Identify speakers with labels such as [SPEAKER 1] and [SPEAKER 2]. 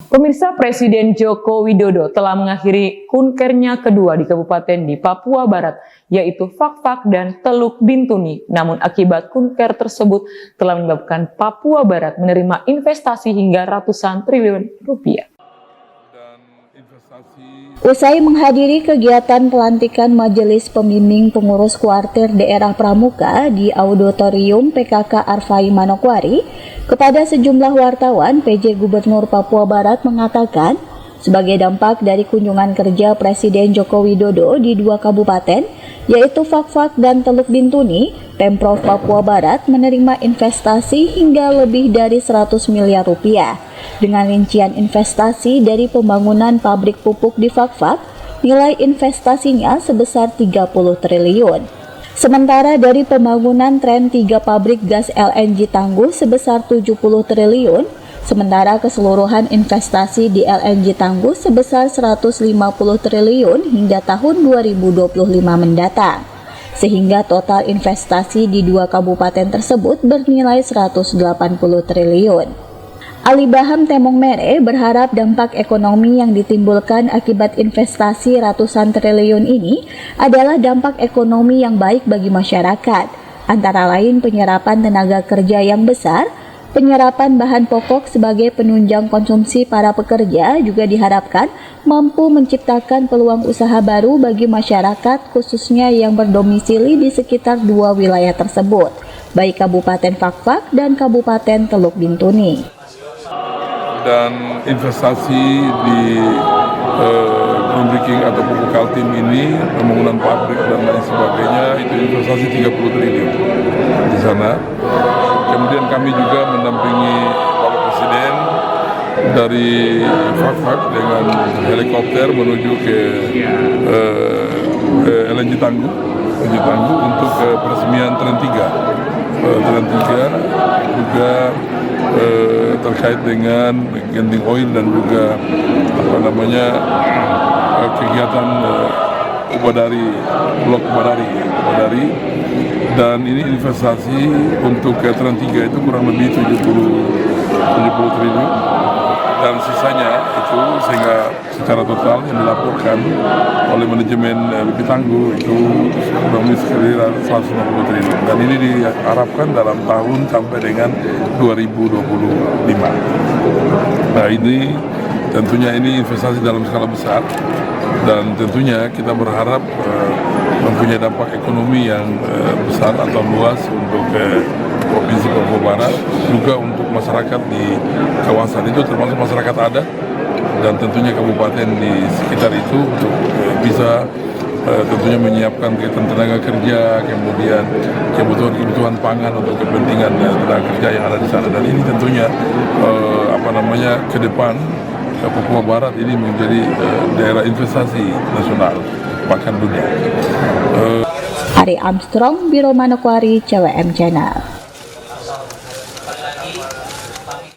[SPEAKER 1] Pemirsa, Presiden Joko Widodo telah mengakhiri kunkernya kedua di kabupaten di Papua Barat, yaitu Fak-Fak dan Teluk Bintuni. Namun akibat kunker tersebut telah menyebabkan Papua Barat menerima investasi hingga ratusan triliun rupiah.
[SPEAKER 2] Usai menghadiri kegiatan pelantikan Majelis Pembimbing Pengurus Kuartir Daerah Pramuka di Auditorium PKK Arfai Manokwari, kepada sejumlah wartawan, PJ Gubernur Papua Barat mengatakan, sebagai dampak dari kunjungan kerja Presiden Joko Widodo di dua kabupaten, yaitu Fak-Fak dan Teluk Bintuni, Pemprov Papua Barat menerima investasi hingga lebih dari 100 miliar rupiah. Dengan rincian investasi dari pembangunan pabrik pupuk di Fak-Fak, nilai investasinya sebesar 30 triliun. Sementara dari pembangunan tren 3 pabrik gas LNG Tangguh sebesar 70 triliun, sementara keseluruhan investasi di LNG Tangguh sebesar 150 triliun hingga tahun 2025 mendatang. Sehingga total investasi di dua kabupaten tersebut bernilai 180 triliun. Ali Baham Temong Mere berharap dampak ekonomi yang ditimbulkan akibat investasi ratusan triliun ini adalah dampak ekonomi yang baik bagi masyarakat, antara lain penyerapan tenaga kerja yang besar, penyerapan bahan pokok sebagai penunjang konsumsi para pekerja juga diharapkan mampu menciptakan peluang usaha baru bagi masyarakat khususnya yang berdomisili di sekitar dua wilayah tersebut, baik Kabupaten Fak-Fak dan Kabupaten Teluk Bintuni.
[SPEAKER 3] Dan investasi di groundbreaking atau pupuk Kaltim ini, pembangunan pabrik dan lain sebagainya, itu investasi 30 triliun di sana. Kemudian kami juga mendampingi Bapak Presiden dari Fak-Fak dengan helikopter menuju ke LNG Tangguh untuk peresmian Tren 3. Tren 3 juga terkait dengan Genting Oil dan juga kegiatan Blok Ubadari, dan ini investasi untuk Tren 3 itu kurang lebih 70 triliun, dan sisanya itu sehingga secara total yang dilaporkan oleh manajemen BP Tangguh itu kurang lebih sekitar 150 triliun, dan ini diharapkan dalam tahun sampai dengan 2025. Nah, ini tentunya ini investasi dalam skala besar, dan tentunya kita berharap mempunyai dampak ekonomi yang besar atau luas untuk Provinsi Papua Barat, juga untuk masyarakat di kawasan itu termasuk masyarakat adat dan tentunya kabupaten di sekitar itu untuk bisa tentunya menyiapkan kegiatan tenaga kerja, kemudian kebutuhan pangan untuk kepentingan tenaga kerja yang ada di sana, dan ini tentunya ke depan Papua Barat ini menjadi daerah investasi nasional bahkan dunia.
[SPEAKER 2] Ari Armstrong, Biro Manokwari, CWM Channel.